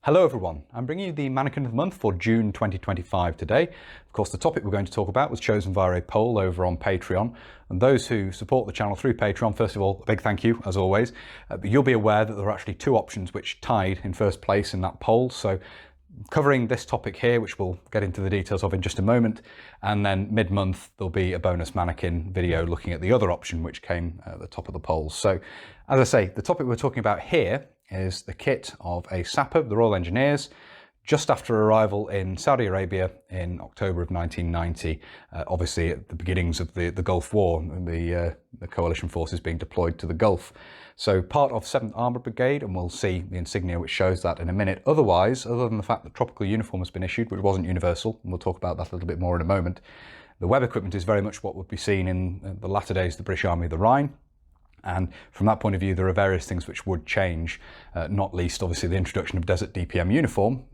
Hello everyone, I'm bringing you the Mannequin of the Month for June 2025 today. Of course, the topic we're going to talk about was chosen via a poll over on Patreon. And those who support the channel through Patreon, first of all, a big thank you, as always. But you'll be aware that there are actually two options which tied in first place in that poll. So covering this topic here, which we'll get into the details of in just a moment, and then mid-month there'll be a bonus Mannequin video looking at the other option which came at the top of the polls. So as I say, the topic we're talking about here is the kit of a Sapper, the Royal Engineers, just after arrival in Saudi Arabia in October of 1990, obviously at the beginnings of the Gulf War, and the coalition forces being deployed to the Gulf. So part of 7th Armoured Brigade, and we'll see the insignia which shows that in a minute. Otherwise, other than the fact that tropical uniform has been issued, which wasn't universal, and we'll talk about that a little bit more in a moment, the web equipment is very much what would be seen in the latter days of the British Army of the Rhine. And from that point of view, there are various things which would change, not least obviously the introduction of Desert DPM uniform,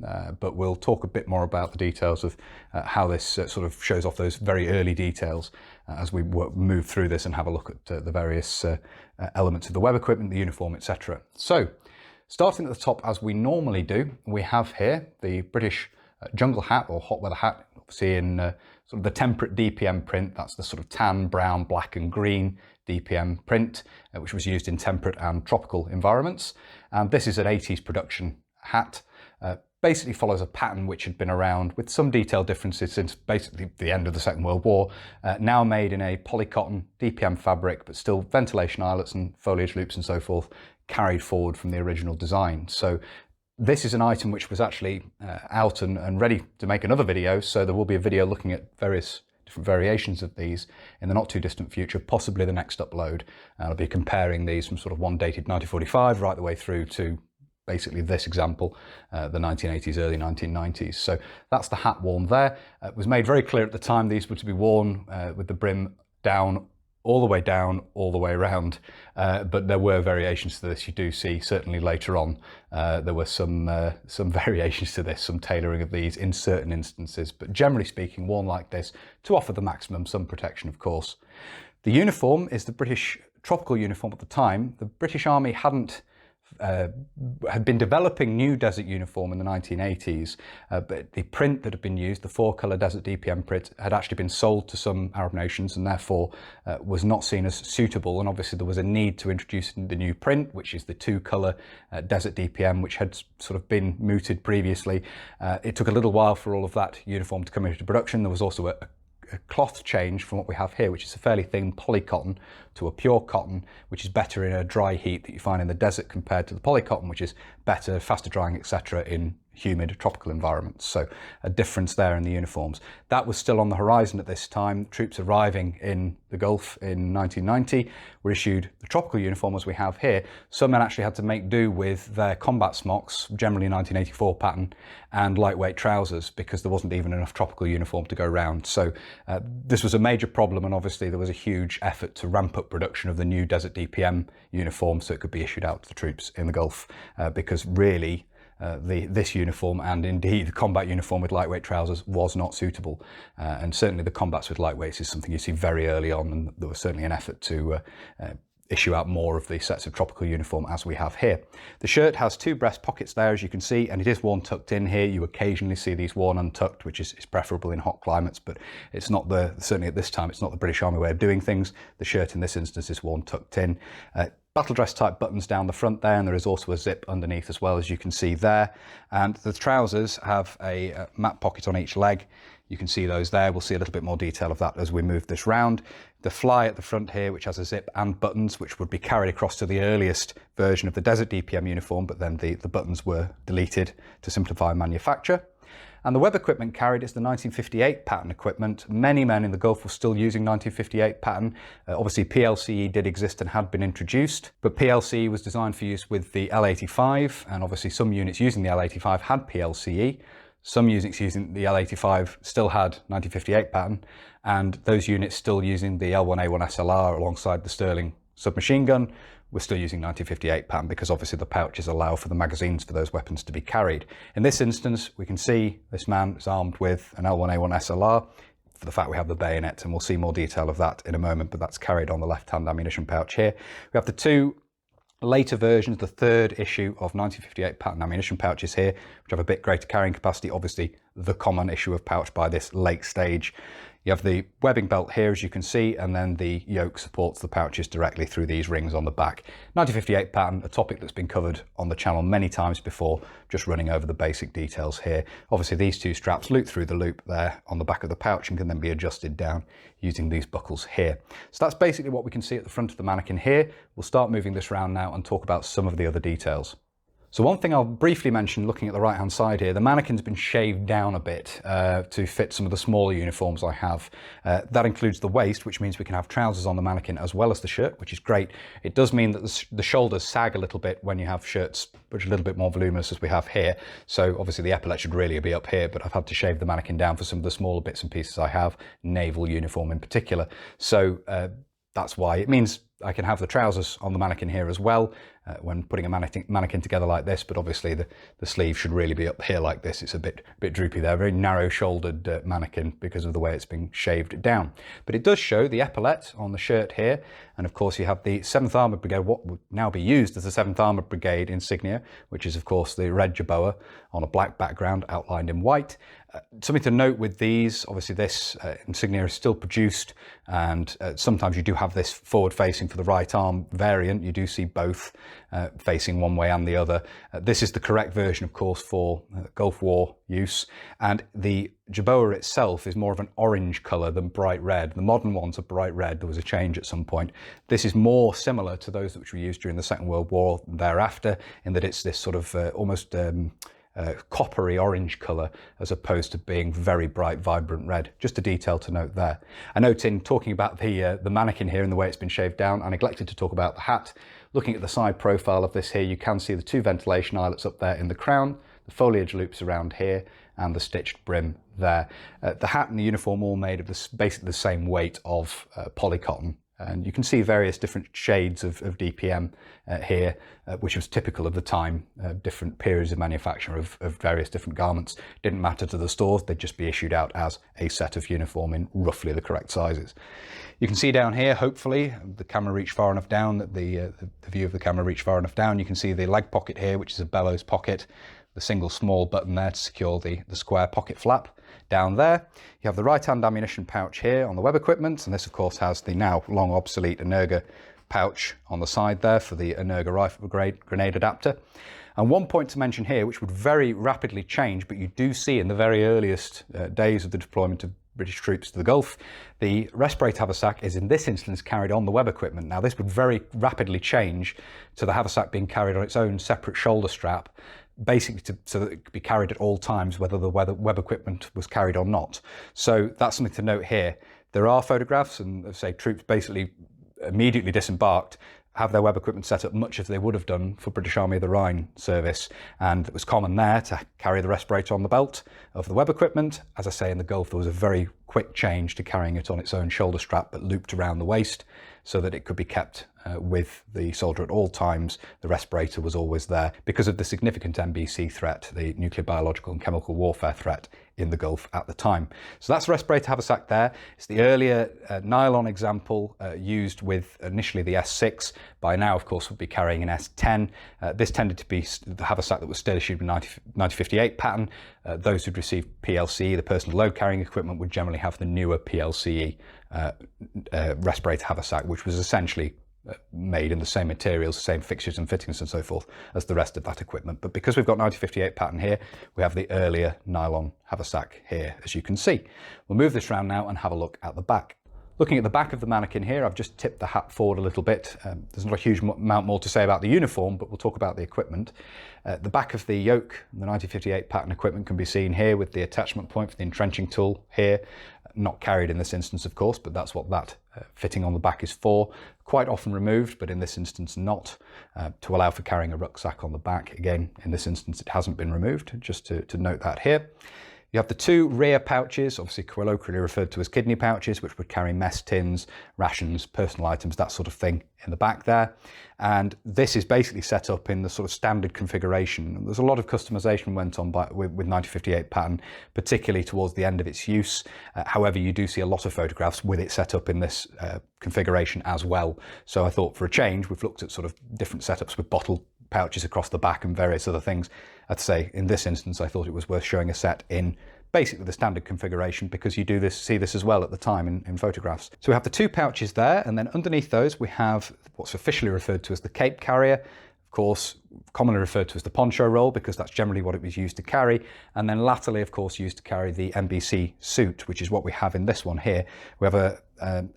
but we'll talk a bit more about the details of how this sort of shows off those very early details as we move through this and have a look at the various elements of the web equipment, the uniform, etc. So, starting at the top as we normally do, we have here the British jungle hat or hot weather hat, obviously in sort of the temperate DPM print. That's the sort of tan, brown, black and green DPM print, which was used in temperate and tropical environments. And this is an 80s production hat. Basically follows a pattern which had been around with some detailed differences since basically the end of the Second World War, now made in a polycotton DPM fabric, but still ventilation eyelets and foliage loops and so forth carried forward from the original design. So this is an item which was actually out and ready to make another video, so there will be a video looking at various different variations of these in the not too distant future, possibly the next upload. I'll be comparing these from sort of one dated 1945 right the way through to basically this example, the 1980s, early 1990s. So that's the hat worn there. It was made very clear at the time these were to be worn with the brim down, all the way down, all the way around, but there were variations to this. You do see certainly later on there were some variations to this, some tailoring of these in certain instances, but generally speaking worn like this to offer the maximum sun protection, of course. The uniform is the British tropical uniform at the time. The British Army had been developing new desert uniform in the 1980s, but the print that had been used, the 4-colour Desert DPM print, had actually been sold to some Arab nations and therefore was not seen as suitable. And obviously there was a need to introduce the new print, which is the 2-colour Desert DPM, which had sort of been mooted previously. It took a little while for all of that uniform to come into production. There was also a cloth change from what we have here, which is a fairly thin polycotton to a pure cotton, which is better in a dry heat that you find in the desert compared to the polycotton, which is better, faster drying, etc. in humid tropical environments. So a difference there in the uniforms. That was still on the horizon at this time. Troops arriving in the Gulf in 1990 were issued the tropical uniform as we have here. Some men actually had to make do with their combat smocks, generally 1984 pattern, and lightweight trousers because there wasn't even enough tropical uniform to go around. So this was a major problem, and obviously there was a huge effort to ramp up production of the new Desert DPM uniform so it could be issued out to the troops in the Gulf, because really this uniform, and indeed the combat uniform with lightweight trousers, was not suitable. And certainly the combats with lightweights is something you see very early on, and there was certainly an effort to issue out more of the sets of tropical uniform as we have here. The shirt has 2 breast pockets there, as you can see, and it is worn tucked in here. You occasionally see these worn untucked, which is preferable in hot climates, but it's not certainly at this time, it's not the British Army way of doing things. The shirt in this instance is worn tucked in. Battle dress type buttons down the front there, and there is also a zip underneath as well, as you can see there. And the trousers have a map pocket on each leg. You can see those there. We'll see a little bit more detail of that as we move this round. The fly at the front here, which has a zip and buttons, which would be carried across to the earliest version of the Desert DPM uniform, but then the buttons were deleted to simplify manufacture. And the web equipment carried is the 1958 pattern equipment. Many men in the Gulf were still using 1958 pattern. Obviously PLCE did exist and had been introduced, but PLCE was designed for use with the L85, and obviously some units using the L85 had PLCE. Some units using the L85 still had 1958 pattern, and those units still using the L1A1 SLR alongside the Sterling submachine gun we're still using 1958 pattern because obviously the pouches allow for the magazines for those weapons to be carried. In this instance, we can see this man is armed with an L1A1 SLR. For the fact we have the bayonet, and we'll see more detail of that in a moment, but that's carried on the left-hand ammunition pouch here. We have the 2 Later versions, the third issue of 1958 pattern ammunition pouches here, which have a bit greater carrying capacity, obviously the common issue of pouch by this late stage. You have the webbing belt here, as you can see, and then the yoke supports the pouches directly through these rings on the back. 1958 pattern, a topic that's been covered on the channel many times before, just running over the basic details here. Obviously these two straps loop through the loop there on the back of the pouch and can then be adjusted down using these buckles here. So that's basically what we can see at the front of the Mannequin here. We'll start moving this around now and talk about some of the other details. So one thing I'll briefly mention, looking at the right hand side here, the Mannequin's been shaved down a bit to fit some of the smaller uniforms I have. That includes the waist, which means we can have trousers on the Mannequin as well as the shirt, which is great. It does mean that the shoulders sag a little bit when you have shirts which are a little bit more voluminous as we have here. So obviously the epaulette should really be up here, but I've had to shave the Mannequin down for some of the smaller bits and pieces I have, naval uniform in particular. So that's why. It means I can have the trousers on the Mannequin here as well when putting a mannequin together like this, but obviously the sleeve should really be up here like this. It's a bit droopy there, very narrow shouldered Mannequin because of the way it's been shaved down. But it does show the epaulette on the shirt here, and of course you have the 7th Armoured Brigade, what would now be used as the 7th Armoured Brigade insignia, which is of course the red Jubail on a black background outlined in white. Something to note with these, obviously this insignia is still produced, and sometimes you do have this forward facing for the right arm variant. You do see both facing one way and the other. This is the correct version, of course, for Gulf War use, and the Jubail itself is more of an orange colour than bright red. The modern ones are bright red. There was a change at some point. This is more similar to those which were used during the Second World War thereafter, in that it's this sort of almost coppery orange colour as opposed to being very bright, vibrant red. Just a detail to note there. I note in talking about the Mannequin here and the way it's been shaved down, I neglected to talk about the hat. Looking at the side profile of this here, you can see the 2 ventilation eyelets up there in the crown, the foliage loops around here, and the stitched brim there. The hat and the uniform all made of basically the same weight of polycotton. And you can see various different shades of DPM here, which was typical of the time, different periods of manufacture of various different garments. Didn't matter to the stores, they'd just be issued out as a set of uniform in roughly the correct sizes. You can see down here, hopefully, the camera reached far enough down, that the view of the camera reached far enough down. You can see the leg pocket here, which is a bellows pocket, the single small button there to secure the square pocket flap. Down there, you have the right-hand ammunition pouch here on the web equipment, and this of course has the now long obsolete Energa pouch on the side there for the Energa rifle grenade adapter. And one point to mention here, which would very rapidly change, but you do see in the very earliest days of the deployment of British troops to the Gulf, the respirator haversack is in this instance carried on the web equipment. Now this would very rapidly change to the haversack being carried on its own separate shoulder strap, basically so that it could be carried at all times, whether the web equipment was carried or not. So that's something to note here. There are photographs, and say troops basically immediately disembarked, have their web equipment set up much as they would have done for British Army of the Rhine service, and it was common there to carry the respirator on the belt of the web equipment. As I say, in the Gulf there was a very quick change to carrying it on its own shoulder strap but looped around the waist so that it could be kept with the soldier at all times. The respirator was always there because of the significant NBC threat, the nuclear, biological and chemical warfare threat in the Gulf at the time. So that's the respirator haversack there. It's the earlier nylon example used with initially the S6. By now, of course, would be carrying an S10. This tended to be the haversack that was still issued with 1958 pattern. Those who'd received PLCE, the personal load carrying equipment, would generally have the newer PLCE respirator haversack, which was essentially made in the same materials, the same fixtures and fittings and so forth as the rest of that equipment. But because we've got 1958 pattern here, we have the earlier nylon haversack here, as you can see. We'll move this around now and have a look at the back. Looking at the back of the Mannequin here, I've just tipped the hat forward a little bit. There's not a huge amount more to say about the uniform, but we'll talk about the equipment. The back of the yoke, the 1958 pattern equipment, can be seen here with the attachment point for the entrenching tool here. Not carried in this instance, of course, but that's what that fitting on the back is for. Quite often removed, but in this instance not, to allow for carrying a rucksack on the back. Again, in this instance it hasn't been removed, just to note that here. You have the two rear pouches, obviously colloquially referred to as kidney pouches, which would carry mess tins, rations, personal items, that sort of thing in the back there. And this is basically set up in the sort of standard configuration. There's a lot of customization went on with 9058 pattern, particularly towards the end of its use. However, you do see a lot of photographs with it set up in this configuration as well. So I thought for a change, we've looked at sort of different setups with bottle pouches across the back and various other things. I'd say in this instance, I thought it was worth showing a set in basically the standard configuration, because you do see this as well at the time in photographs. So we have the two pouches there, and then underneath those we have what's officially referred to as the cape carrier, of course commonly referred to as the poncho roll, because that's generally what it was used to carry, and then latterly of course used to carry the MBC suit, which is what we have in this one here. We have a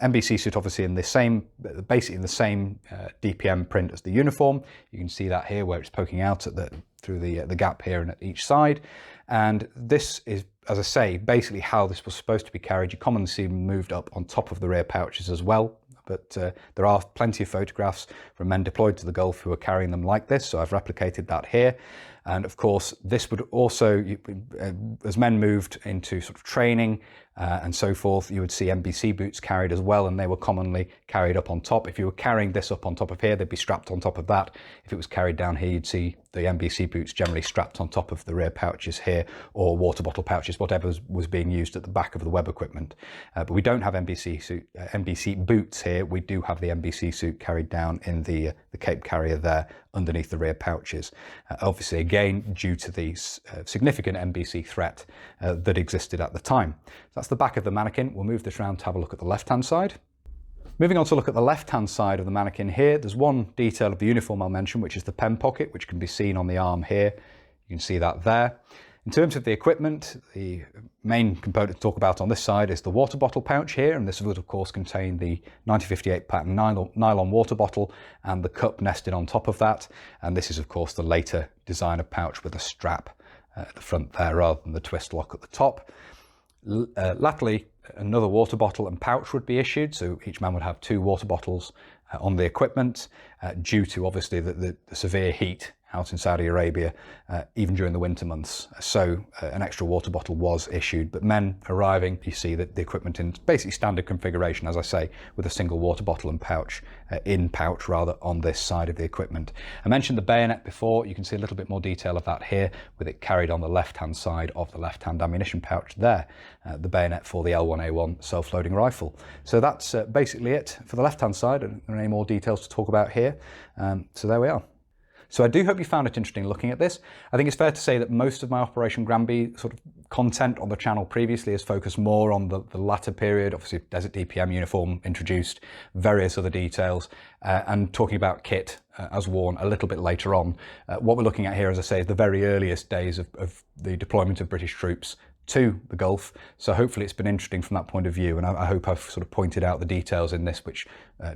MBC suit obviously in the same, basically in the same DPM print as the uniform. You can see that here where it's poking out at through the gap here and at each side. And this is, as I say, basically how this was supposed to be carried. You commonly see them moved up on top of the rear pouches as well. But there are plenty of photographs from men deployed to the Gulf who are carrying them like this, so I've replicated that here. And of course, this would also, as men moved into sort of training and so forth, you would see MBC boots carried as well, and they were commonly carried up on top. If you were carrying this up on top of here, they'd be strapped on top of that. If it was carried down here, you'd see the MBC boots generally strapped on top of the rear pouches here, or water bottle pouches, whatever was being used at the back of the web equipment. But we don't have MBC boots here. We do have the MBC suit carried down in the cape carrier there underneath the rear pouches. Obviously, again, due to the significant MBC threat that existed at the time. So that's the back of the mannequin. We'll move this around to have a look at the left-hand side. Moving on to look at the left-hand side of the mannequin here, there's one detail of the uniform I'll mention, which is the pen pocket, which can be seen on the arm here. You can see that there. In terms of the equipment, the main component to talk about on this side is the water bottle pouch here, and this would of course contain the 9058 pattern nylon water bottle and the cup nested on top of that. And this is of course the later designer pouch with a strap at the front there rather than the twist lock at the top. Latterly, another water bottle and pouch would be issued, so each man would have two water bottles on the equipment due to obviously the severe heat out in Saudi Arabia, even during the winter months. So an extra water bottle was issued, but men arriving, you see that the equipment in basically standard configuration, as I say, with a single water bottle and pouch, pouch rather, on this side of the equipment. I mentioned the bayonet before. You can see a little bit more detail of that here, with it carried on the left-hand side of the left-hand ammunition pouch there, the bayonet for the L1A1 self-loading rifle. So that's basically it for the left-hand side. Are there any more details to talk about here? So there we are. So I do hope you found it interesting looking at this. I think it's fair to say that most of my Operation Granby sort of content on the channel previously has focused more on the latter period, obviously Desert DPM uniform introduced, various other details, and talking about kit as worn a little bit later on. What we're looking at here, as I say, is the very earliest days of the deployment of British troops to the Gulf. So hopefully it's been interesting from that point of view, and I hope I've sort of pointed out the details in this which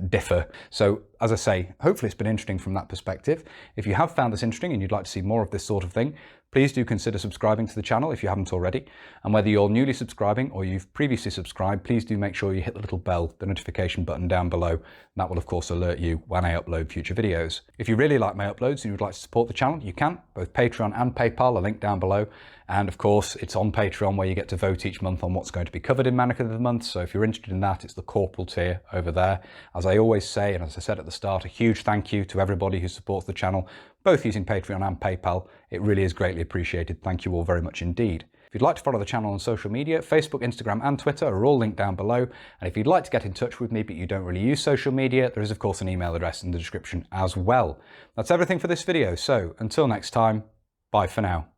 differ. So as I say, hopefully it's been interesting from that perspective. If you have found this interesting and you'd like to see more of this sort of thing, please do consider subscribing to the channel if you haven't already. And whether you're newly subscribing or you've previously subscribed, please do make sure you hit the little bell, the notification button down below. And that will of course alert you when I upload future videos. If you really like my uploads and you would like to support the channel, you can. Both Patreon and PayPal are linked down below. And of course, it's on Patreon where you get to vote each month on what's going to be covered in Mannequin of the Month. So if you're interested in that, it's the corporal tier over there. As I always say, and as I said at the start, a huge thank you to everybody who supports the channel, both using Patreon and PayPal. It really is greatly appreciated. Thank you all very much indeed. If you'd like to follow the channel on social media, Facebook, Instagram and Twitter are all linked down below. And if you'd like to get in touch with me but you don't really use social media, there is of course an email address in the description as well. That's everything for this video. So until next time, bye for now.